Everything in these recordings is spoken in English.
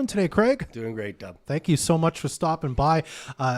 doing today, Craig? Doing great, Dub. Thank you so much for stopping by.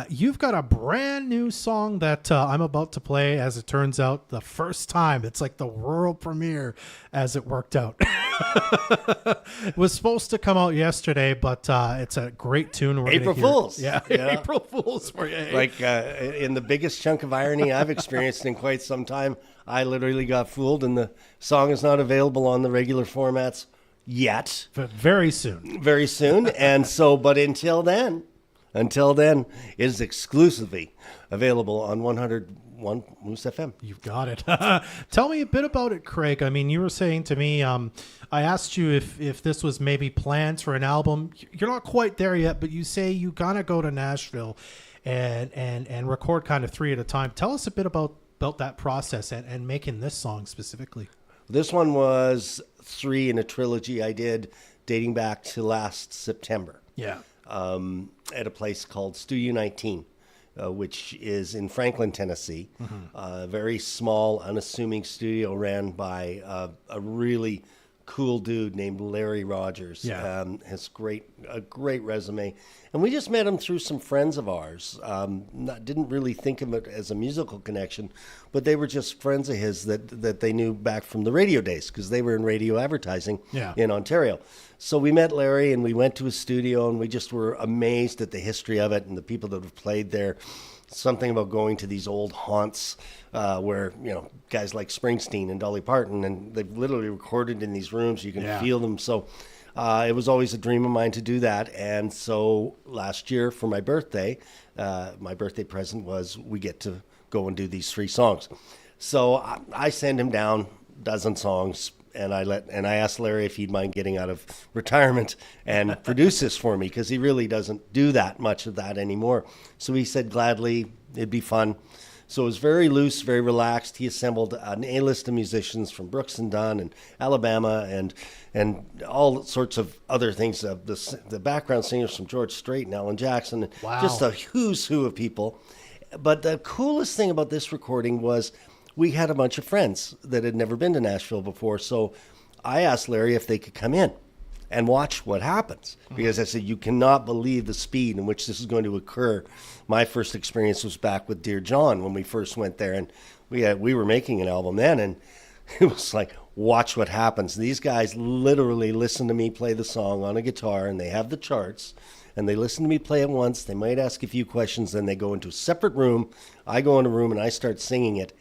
You've got a brand new song that I'm about to play, as it turns out, the first time. It's like the world premiere, as it worked out. It was supposed to come out yesterday, but it's a great tune. April Fools. Yeah, April Fools for you. Like in the biggest chunk of irony I've experienced in quite some time, I literally got fooled, and the song is not available on the regular formats yet. But very soon. Very soon. And so, but until then, it is exclusively available on 101 Moose FM. You've got it. Tell me a bit about it, Craig. I mean, you were saying to me, I asked you if this was maybe plans for an album. You're not quite there yet, but you say you gotta go to Nashville and record kind of 3 at a time. Tell us a bit about that process and making this song specifically. This one was 3 in a trilogy I did dating back to last September. Yeah. At a place called Studio 19, which is in Franklin, Tennessee. A very small, unassuming studio ran by a really cool dude named Larry Rogers. Yeah. Has a great resume. And we just met him through some friends of ours. Didn't really think of it as a musical connection, but they were just friends of his that they knew back from the radio days, because they were in radio advertising in Ontario. So we met Larry and we went to his studio, and we just were amazed at the history of it and the people that have played there. Something about going to these old haunts where, guys like Springsteen and Dolly Parton, and they've literally recorded in these rooms. You can feel them. So it was always a dream of mine to do that. And so last year for my birthday present was we get to go and do these 3 songs. So I send him down a dozen songs, and I asked Larry if he'd mind getting out of retirement and produce this for me, because he really doesn't do that much of that anymore. So he said gladly, it'd be fun. So it was very loose, very relaxed. He assembled an A-list of musicians from Brooks and Dunn and Alabama and all sorts of other things. The background singers from George Strait and Alan Jackson. Wow. Just a who's who of people. But the coolest thing about this recording was we had a bunch of friends that had never been to Nashville before. So I asked Larry if they could come in and watch what happens, because I said, you cannot believe the speed in which this is going to occur. My first experience was back with Dear John when we first went there, and we were making an album then, and it was like, watch what happens. These guys literally listen to me play the song on a guitar, and they have the charts, and they listen to me play it once. They might ask a few questions, then they go into a separate room. I go in a room and I start singing it,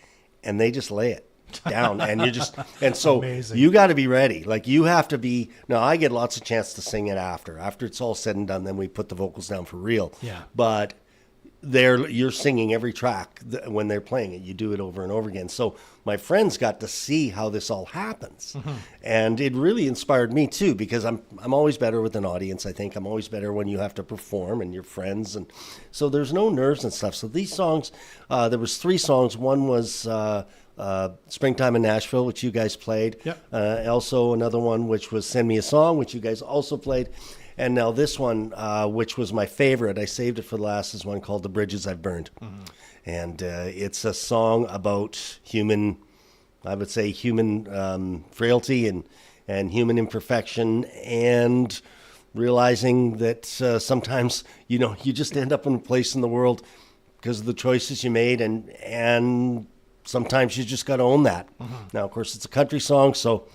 and they just lay it down. And so Amazing. You got to be ready. Like, you have to be. Now, I get lots of chance to sing it after it's all said and done. Then we put the vocals down for real. Yeah. But you're singing every track when they're playing it. You do it over and over again. So my friends got to see how this all happens, and it really inspired me too, because I'm always better with an audience. I think I'm always better when you have to perform and your friends, and so there's no nerves and stuff. So these songs, there was 3 songs. One was Springtime in Nashville, which you guys played. Yep. Also another one which was Send Me a Song, which you guys also played. And now this one, which was my favorite, I saved it for last, is one called The Bridges I've Burned. And it's a song about human frailty and human imperfection, and realizing that sometimes, you just end up in a place in the world because of the choices you made, and sometimes you just got to own that. Now, of course, it's a country song, so,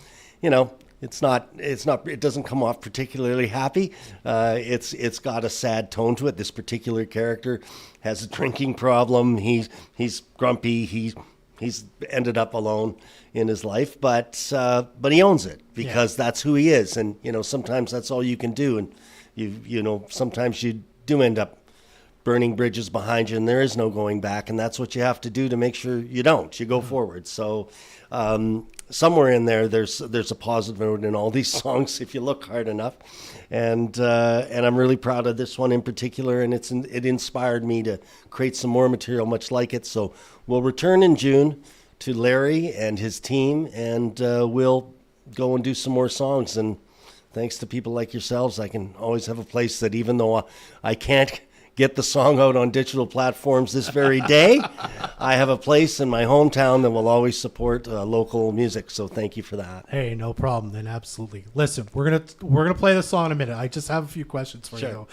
it doesn't come off particularly happy. It's got a sad tone to it. This particular character has a drinking problem. He's grumpy. He's ended up alone in his life, but he owns it, because that's who he is. And, sometimes that's all you can do. And sometimes you do end up burning bridges behind you, and there is no going back. And that's what you have to do to make sure you don't. You go forward. So, somewhere in there's a positive note in all these songs if you look hard enough, and I'm really proud of this one in particular, and it inspired me to create some more material much like it. So we'll return in June to Larry and his team, and we'll go and do some more songs. And thanks to people like yourselves, I can always have a place that, even though I can't get the song out on digital platforms this very day. I have a place in my hometown that will always support local music. So thank you for that. Hey, no problem. Then absolutely. Listen, we're gonna play this song in a minute. I just have a few questions for you.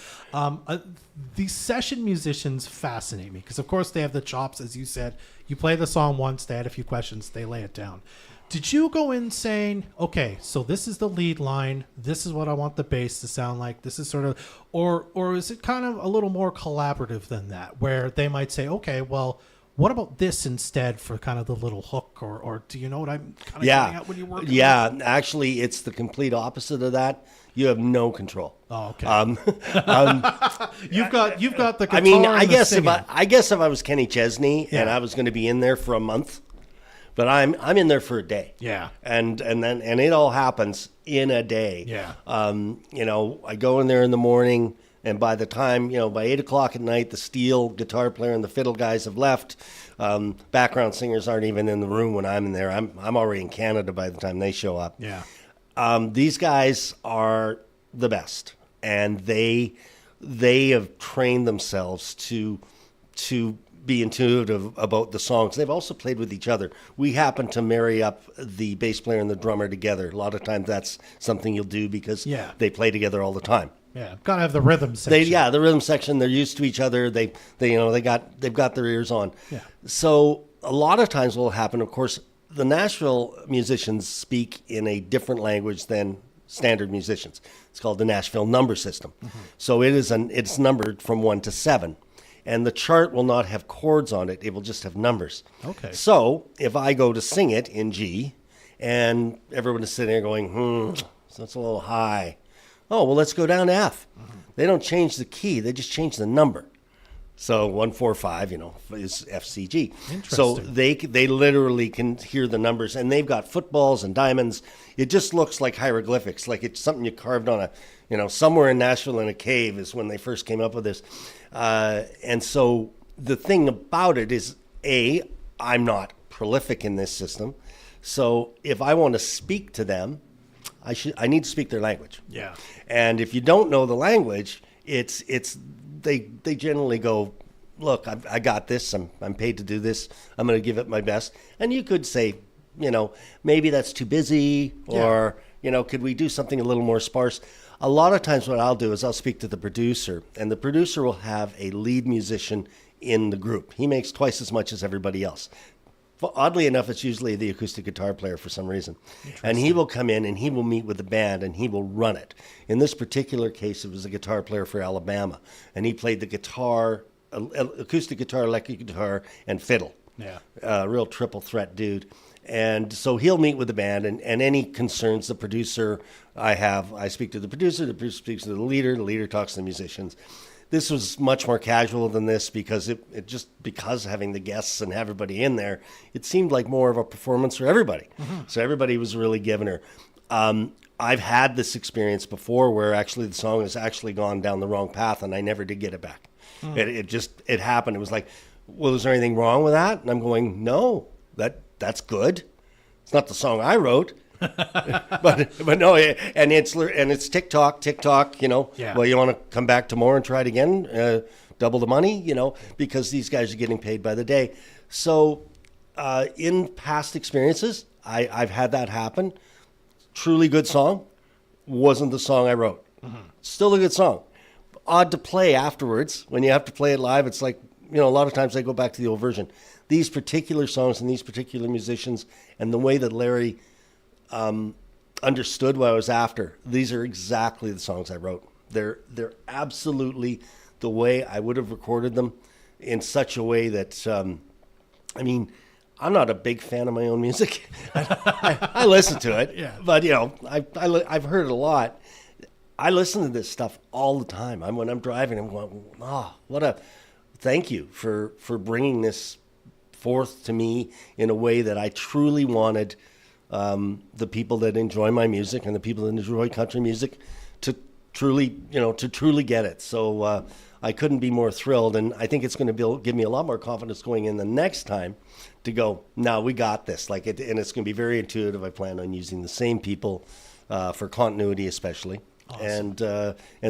These session musicians fascinate me because, of course, they have the chops, as you said. You play the song once, they had a few questions, they lay it down. Did you go in saying, okay, so this is the lead line, this is what I want the bass to sound like, this is sort of, or is it kind of a little more collaborative than that, where they might say, okay, well, what about this instead for kind of the little hook, or do you know what I'm kind of getting at when you're working? Yeah, actually, it's the complete opposite of that. You have no control. Oh, okay. You've got the guitar. I mean, and I guess if I was Kenny Chesney and I was going to be in there for a month, but I'm in there for a day. Yeah. And it all happens in a day. Yeah. I go in there in the morning, and by the time, by 8:00 at night, the steel guitar player and the fiddle guys have left. Background singers aren't even in the room when I'm in there. I'm already in Canada by the time they show up. Yeah. These guys are the best, and they have trained themselves to be intuitive about the songs. They've also played with each other. We happen to marry up the bass player and the drummer together. A lot of times that's something you'll do because they play together all the time. Yeah, gotta have the rhythm section. The rhythm section. They're used to each other. They've got their ears on. Yeah. So a lot of times what will happen, of course, the Nashville musicians speak in a different language than standard musicians. It's called the Nashville number system. Mm-hmm. So it's numbered from 1 to 7. And the chart will not have chords on it. It will just have numbers. Okay. So if I go to sing it in G and everyone is sitting there going, that's a little high. Oh, well, let's go down to F. Mm-hmm. They don't change the key. They just change the number. So 1, 4, 5, is F, C, G. So they literally can hear the numbers, and they've got footballs and diamonds. It just looks like hieroglyphics, like it's something you carved on somewhere in Nashville in a cave is when they first came up with this. And so the thing about it is, I'm not prolific in this system. So if I want to speak to them, I need to speak their language. Yeah. And if you don't know the language, they generally go, look, I got this. I'm paid to do this. I'm going to give it my best. And you could say, maybe that's too busy, or could we do something a little more sparse? A lot of times what I'll do is I'll speak to the producer, and the producer will have a lead musician in the group. He makes twice as much as everybody else. Oddly enough, it's usually the acoustic guitar player for some reason. And he will come in and he will meet with the band and he will run it. In this particular case, it was a guitar player for Alabama. And he played the guitar, acoustic guitar, electric guitar, and fiddle. Yeah. Real triple threat dude. And so he'll meet with the band, and any concerns the producer I speak to the producer speaks to the leader talks to the musicians. This was much more casual than this because because having the guests and everybody in there, it seemed like more of a performance for everybody. Mm-hmm. So everybody was really giving her. I've had this experience before where actually the song has actually gone down the wrong path and I never did get it back. Mm. It happened. It was like, well, is there anything wrong with that? And I'm going, no, that's good. It's not the song I wrote. but no, and it's TikTok, Yeah. Well, you want to come back tomorrow and try it again, double the money, because these guys are getting paid by the day. So in past experiences, I've had that happen. Truly good song, wasn't the song I wrote. Mm-hmm. Still a good song. Odd to play afterwards. When you have to play it live, it's like, a lot of times I go back to the old version. These particular songs and these particular musicians and the way that Larry understood what I was after. These are exactly the songs I wrote. They're absolutely the way I would have recorded them in such a way that, I'm not a big fan of my own music. I listen to it, but I've heard it a lot. I listen to this stuff all the time. When I'm driving, I'm going, thank you for bringing this forth to me in a way that I truly wanted the people that enjoy my music and the people that enjoy country music to truly get it. So I couldn't be more thrilled, and I think it's going to give me a lot more confidence going in the next time to go, no, we got this. And it's going to be very intuitive. I plan on using the same people for continuity especially. And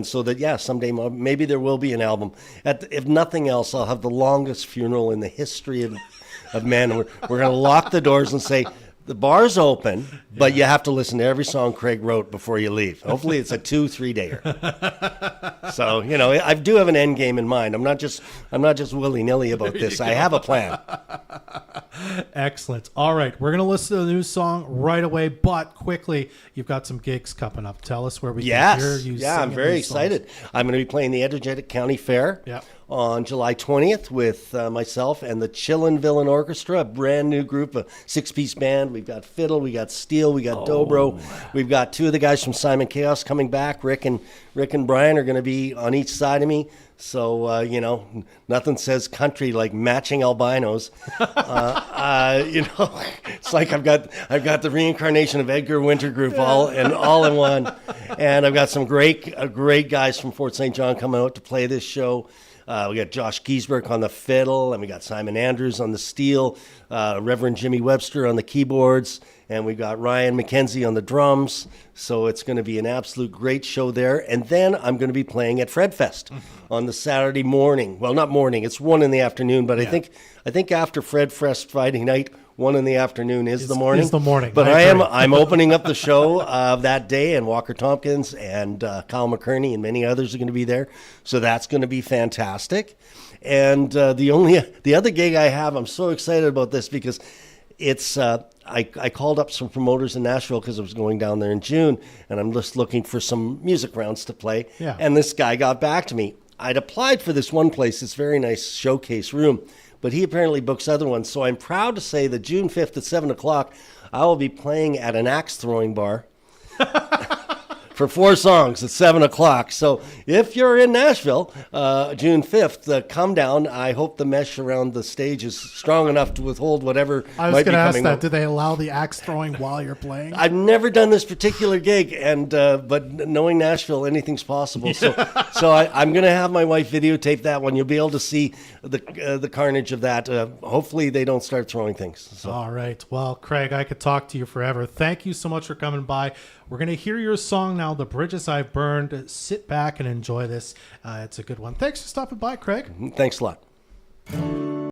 so that, yeah, someday maybe there will be an album. If nothing else, I'll have the longest funeral in the history of man. We're going to lock the doors and say, the bar's open, but you have to listen to every song Craig wrote before you leave. Hopefully it's a 2-3 dayer. So, you know, I do have an end game in mind. I'm not just willy-nilly about this. I have a plan. Excellent. All right, we're going to listen to the new song right away, but quickly, you've got some gigs coming up. Tell us where we can hear you. Yeah, I'm very excited. I'm going to be playing the Energetic County Fair on July 20th with myself and the Chillin' Villain Orchestra, a brand new group, a 6-piece band. We've got fiddle, we got steel, we got dobro. We've got two of the guys from Simon Chaos coming back. Rick and Brian are going to be on each side of me. So, you know, nothing says country like matching albinos. You know, it's like I've got the reincarnation of Edgar Winter Group all in one. And I've got some great guys from Fort St. John coming out to play this show. We got Josh Giesberg on the fiddle, and we got Simon Andrews on the steel, Reverend Jimmy Webster on the keyboards, and we got Ryan McKenzie on the drums. So it's going to be an absolute great show there. And then I'm going to be playing at Fred Fest on the Saturday morning. Well, not morning; it's 1 PM. But I think after Fred Fest Friday night, 1 PM is the morning. Is the morning. But I'm opening up the show that day, and Walker Tompkins and Kyle McCurney and many others are going to be there. So that's going to be fantastic. And the other gig I have, I'm so excited about this because it's I called up some promoters in Nashville because I was going down there in June, and I'm just looking for some music rounds to play. Yeah. And this guy got back to me. I'd applied for this one place, this very nice showcase room, but he apparently books other ones. So I'm proud to say that June 5th at 7 o'clock, I will be playing at an axe throwing bar for 4 songs at 7 o'clock. So if you're in Nashville, June 5th, come down. I hope the mesh around the stage is strong enough to withhold whatever I was might be going to ask coming that. up. Do they allow the axe throwing while you're playing? I've never done this particular gig, and but knowing Nashville, anything's possible. So I'm going to have my wife videotape that one. You'll be able to see the carnage of that. Hopefully they don't start throwing things. So. All right. Well, Craig, I could talk to you forever. Thank you so much for coming by. We're going to hear your song now, The Bridges I've Burned. Sit back and enjoy this. It's a good one. Thanks for stopping by, Craig. Thanks a lot.